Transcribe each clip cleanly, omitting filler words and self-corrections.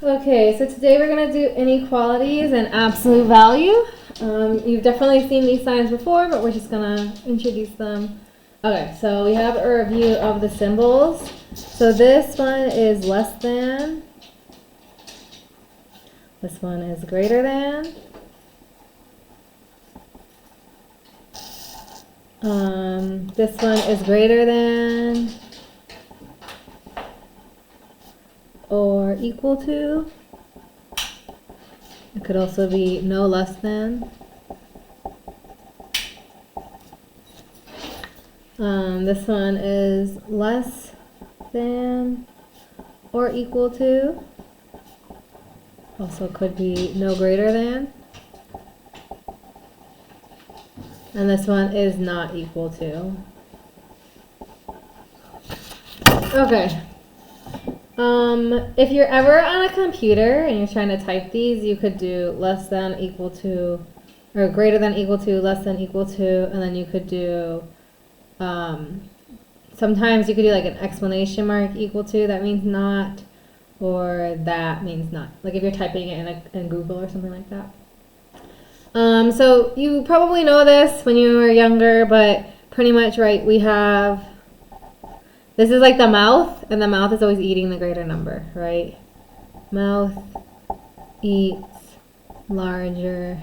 Okay, so today we're going to do inequalities and absolute value. You've definitely seen these signs before, but we're just going to introduce them. Okay, so we have a review of the symbols. So this one is less than. This one is greater than. This one is greater than or equal to. It could also be no less than. This one is less than or equal to. Also could be no greater than. And this one is not equal to. Okay. If you're ever on a computer and you're trying to type these, you could do less than equal to, or greater than equal to, less than equal to, and then you could do, sometimes you could do like an exclamation mark equal to, that means not, or that means not. Like if you're typing it in Google or something like that. So you probably know this when you were younger, but pretty much, right, we have, this is like the mouth, and the mouth is always eating the greater number, right? Mouth eats larger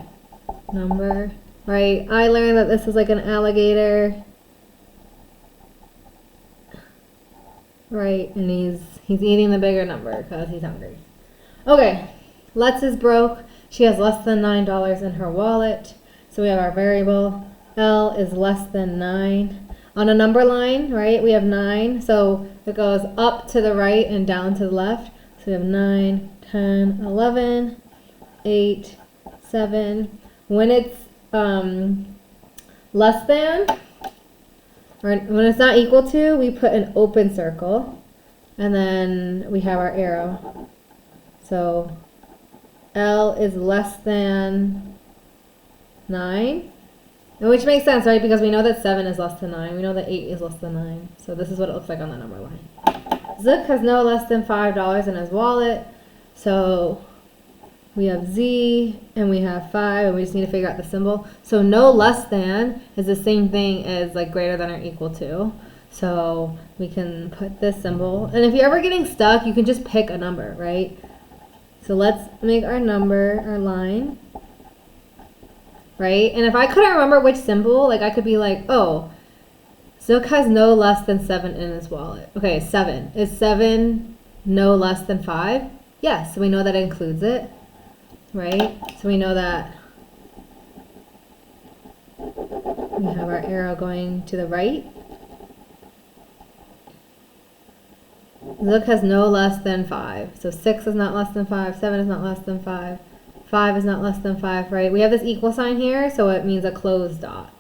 number, right? I learned that this is like an alligator, right? And he's eating the bigger number because he's hungry. Okay, Let's is broke. She has less than $9 in her wallet. So we have our variable. L is less than 9. On a number line, right, we have 9. So it goes up to the right and down to the left. So we have 9, 10, 11, 8, 7. When it's less than, or when it's not equal to, we put an open circle. And then we have our arrow. So L is less than 9. Which makes sense, right? Because we know that 7 is less than 9. We know that 8 is less than 9. So this is what it looks like on the number line. Zook has no less than $5 in his wallet. So we have Z and we have 5, and we just need to figure out the symbol. So no less than is the same thing as like greater than or equal to. So we can put this symbol. And if you're ever getting stuck, you can just pick a number, right? So let's make our number, our line. Right? And if I couldn't remember which symbol, like I could be like, oh, Zook has no less than 7 in his wallet. Okay, 7. Is 7 no less than 5? Yes, so we know that includes it. Right? So we know that we have our arrow going to the right. Zook has no less than 5. So 6 is not less than 5, 7 is not less than 5. 5 is not less than 5, right? We have this equal sign here, so it means a closed dot,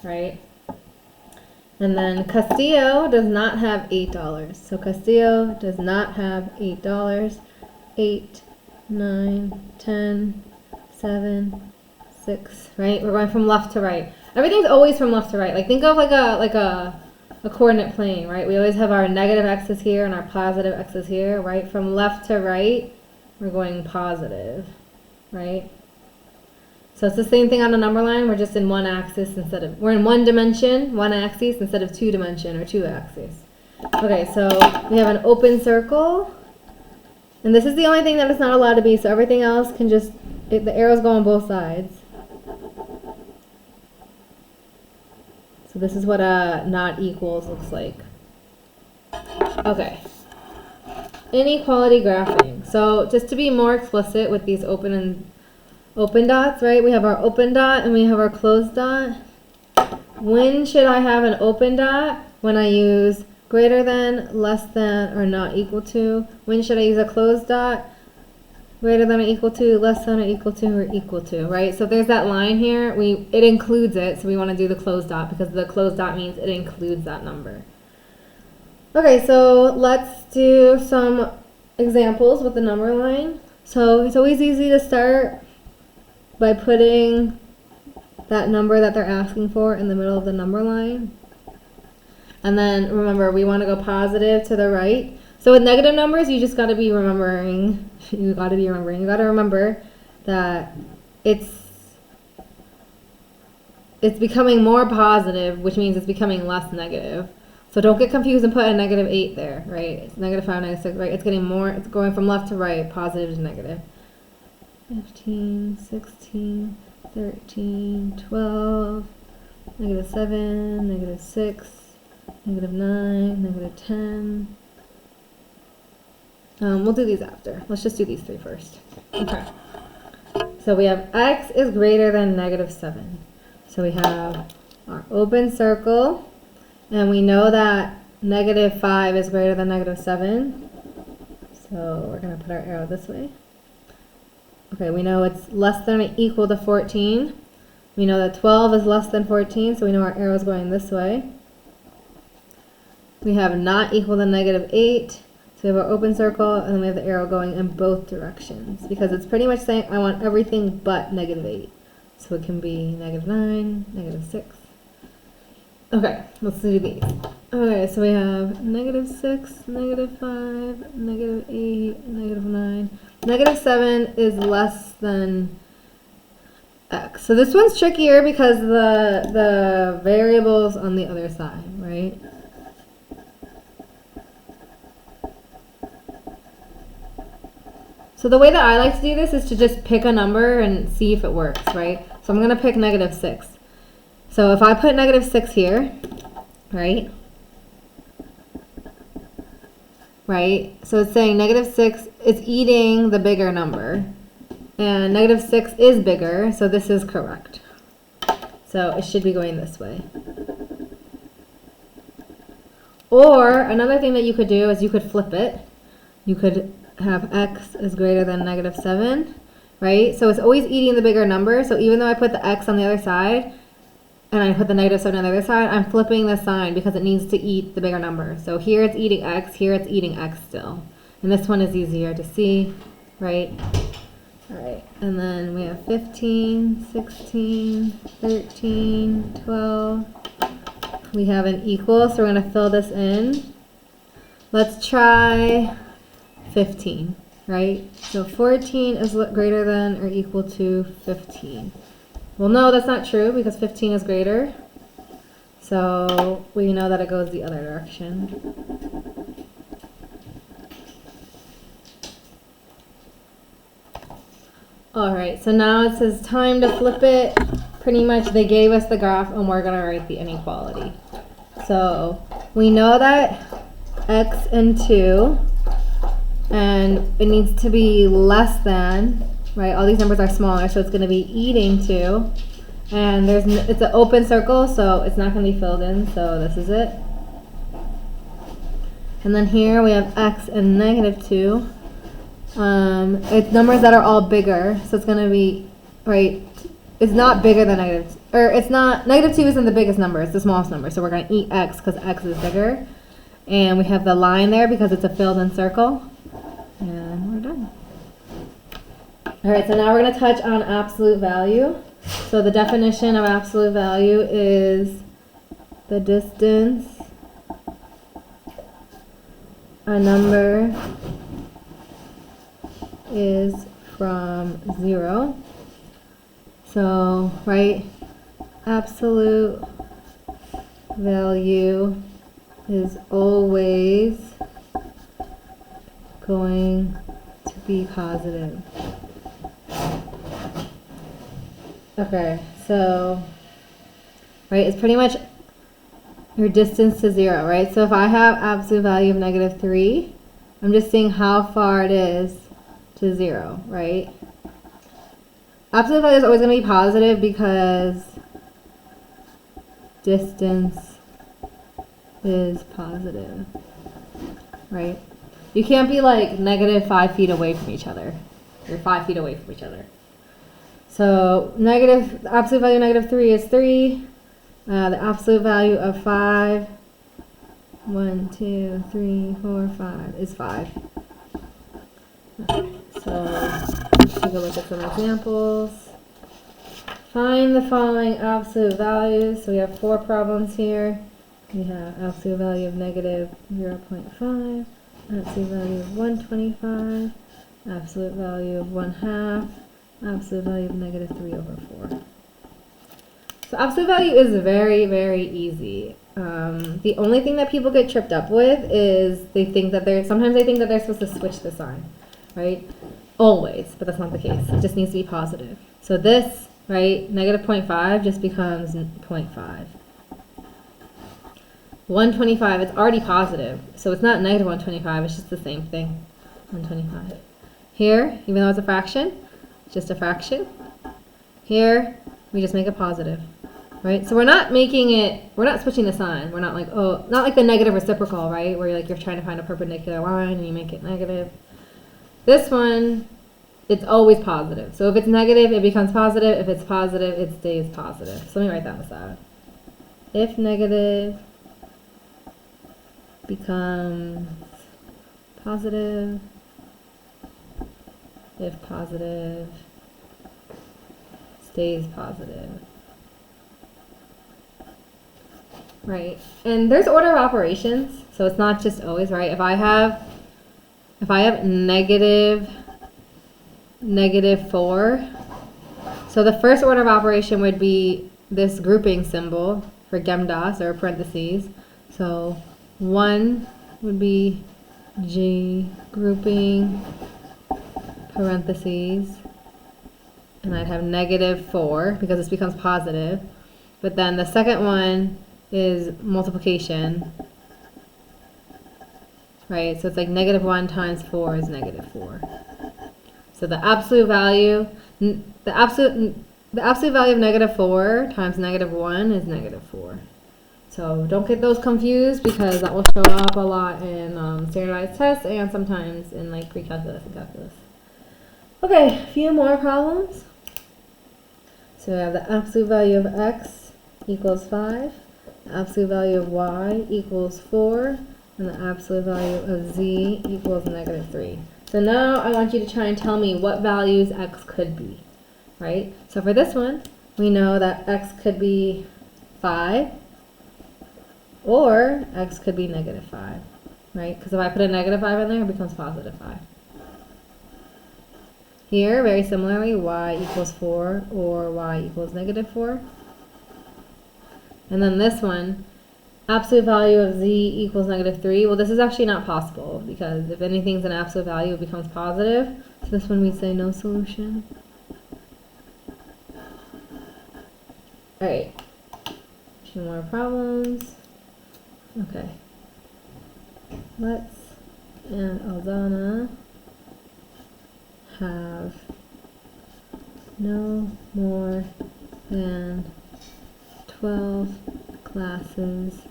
right? And then Castillo does not have $8. So Castillo does not have $8. 8, 9, 10, 7, 6, right? We're going from left to right. Everything's always from left to right. Like think of like a coordinate plane, right? We always have our negative x's here and our positive x's here, right? From left to right, we're going positive. Right? So it's the same thing on a number line. We're just in one axis instead of, we're in one dimension, one axis instead of two dimension or two axes. Okay, so we have an open circle. And this is the only thing that it's not allowed to be. So everything else can just, the arrows go on both sides. So this is what a not equals looks like. Okay. Inequality graphing. So just to be more explicit with these open dots, right? We have our open dot and we have our closed dot. When should I have an open dot? When I use greater than, less than, or not equal to. When should I use a closed dot? Greater than or equal to, less than or equal to, or equal to, right? So there's that line here. It includes it, so we want to do the closed dot because the closed dot means it includes that number. Okay, so let's do some examples with the number line. So it's always easy to start by putting that number that they're asking for in the middle of the number line. And then remember, we want to go positive to the right. So with negative numbers, you just got to be remembering, you got to remember that it's becoming more positive, which means it's becoming less negative. So don't get confused and put a negative 8 there, right? It's negative 5, negative 6, right? It's getting more, it's going from left to right, positive to negative. 15, 16, 13, 12, negative 7, negative 6, negative 9, negative 10. We'll do these after. Let's just do these 3 first. Okay. So we have x is greater than negative 7. So we have our open circle, and we know that negative 5 is greater than negative 7. So we're going to put our arrow this way. Okay, we know it's less than or equal to 14. We know that 12 is less than 14, so we know our arrow is going this way. We have not equal to negative 8. So we have our open circle, and then we have the arrow going in both directions, because it's pretty much saying I want everything but negative 8. So it can be negative 9, negative 6. Okay, let's do these. Okay, so we have negative 6, negative 5, negative 8, negative 9. Negative 7 is less than x. So this one's trickier because the variable's on the other side, right? So the way that I like to do this is to just pick a number and see if it works, right? So I'm going to pick negative 6. So if I put negative 6 here, right? Right? So it's saying negative 6 is eating the bigger number. And negative 6 is bigger, so this is correct. So it should be going this way. Or another thing that you could do is you could flip it. You could have x is greater than negative 7, right? So it's always eating the bigger number. So even though I put the x on the other side, and I put the negative 7 on the other side, I'm flipping the sign because it needs to eat the bigger number. So here it's eating x, here it's eating x still. And this one is easier to see, right? All right, and then we have 15, 16, 13, 12. We have an equal, so we're going to fill this in. Let's try 15, right? So 14 is greater than or equal to 15. Well, no, that's not true because 15 is greater. So we know that it goes the other direction. All right, so now it says time to flip it. Pretty much they gave us the graph and we're going to write the inequality. So we know that x and 2, and it needs to be less than, right? All these numbers are smaller, so it's going to be eating 2. And it's an open circle, so it's not going to be filled in, so this is it. And then here we have x and negative 2. It's numbers that are all bigger, so it's going to be, right, it's not bigger than negative, or it's not, negative 2 isn't the biggest number, it's the smallest number, so we're going to eat x because x is bigger. And we have the line there because it's a filled in circle. And we're done. All right, so now we're going to touch on absolute value. So the definition of absolute value is the distance a number is from 0. So, right, absolute value is always going to be positive. Okay, so, right, it's pretty much your distance to 0, right? So if I have absolute value of negative 3, I'm just seeing how far it is to 0, right? Absolute value is always going to be positive because distance is positive, right? You can't be like negative 5 feet away from each other. You're 5 feet away from each other. So negative, the absolute value of negative 3 is 3. The absolute value of 5, 1, 2, 3, 4, 5 is 5. Okay, so let's take a look at some examples. Find the following absolute values. So we have 4 problems here. We have absolute value of negative 0.5, absolute value of 125, absolute value of 1/2, absolute value of -3/4. So absolute value is very, very easy. The only thing that people get tripped up with is sometimes they think that they're supposed to switch the sign, right? Always, but that's not the case. It just needs to be positive. So this, right, -0.5 just becomes 0.5. 125, it's already positive, so it's not -125, it's just the same thing, 125. Here, even though it's a fraction, it's just a fraction. Here, we just make it positive, right? So we're not switching the sign. We're not like, oh, not like the negative reciprocal, right? Where you're trying to find a perpendicular line and you make it negative. This one, it's always positive. So if it's negative, it becomes positive. If it's positive, it stays positive. So let me write that on the side. If negative becomes positive, if positive stays positive. Right, and there's order of operations, so it's not just always, right? If I have -4, so the first order of operation would be this grouping symbol for gemdas or parentheses. So 1 would be G grouping parentheses, and I'd have -4 because this becomes positive. But then the second one is multiplication, right? So it's like -1 times 4 is -4. So the absolute value of -4 times -1 is -4. So don't get those confused because that will show up a lot in standardized tests and sometimes in like pre-calculus and calculus. Okay, a few more problems. So we have the absolute value of x equals 5, the absolute value of y equals 4, and the absolute value of z equals -3. So now I want you to try and tell me what values x could be, right? So for this one, we know that x could be 5, or x could be -5, right? Because if I put a -5 in there, it becomes +5. Here, very similarly, y equals 4 or y equals -4. And then this one, absolute value of z equals -3. Well, this is actually not possible because if anything's an absolute value, it becomes positive. So this one we say no solution. All right, a few more problems. Okay, let's and Aldana have no more than 12 classes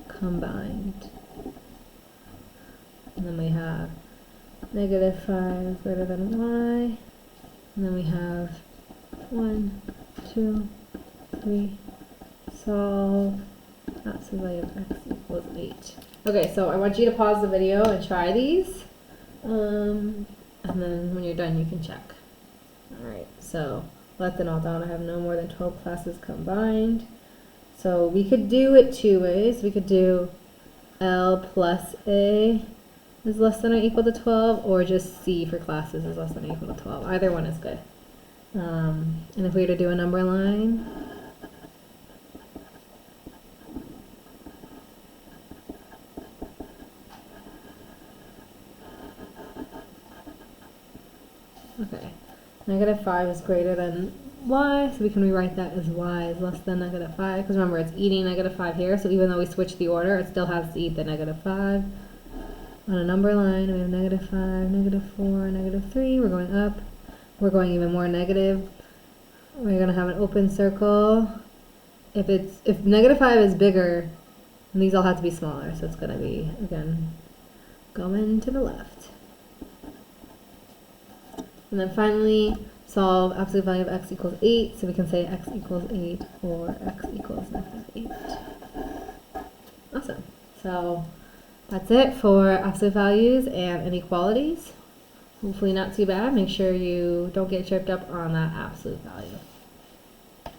combined. And then we have -5 greater than y. And then we have 1, 2, 3, solve. Absolute value of x equals 8. Okay, so I want you to pause the video and try these. And then when you're done, you can check. Alright, so let the Aldana have no more than 12 classes combined. So we could do it two ways. We could do L plus A is less than or equal to 12, or just C for classes is less than or equal to 12. Either one is good. And if we were to do a number line, okay, -5 is greater than y, so we can rewrite that as y is less than -5, because remember it's eating -5 here, so even though we switch the order, it still has to eat the -5. On a number line, we have -5, -4, -3, we're going up, we're going even more negative. We're going to have an open circle. If -5 is bigger, then these all have to be smaller, so it's going to be, again, going to the left. And then finally, solve absolute value of x equals 8, so we can say x equals 8 or x equals -8. Awesome. So that's it for absolute values and inequalities. Hopefully not too bad. Make sure you don't get tripped up on that absolute value.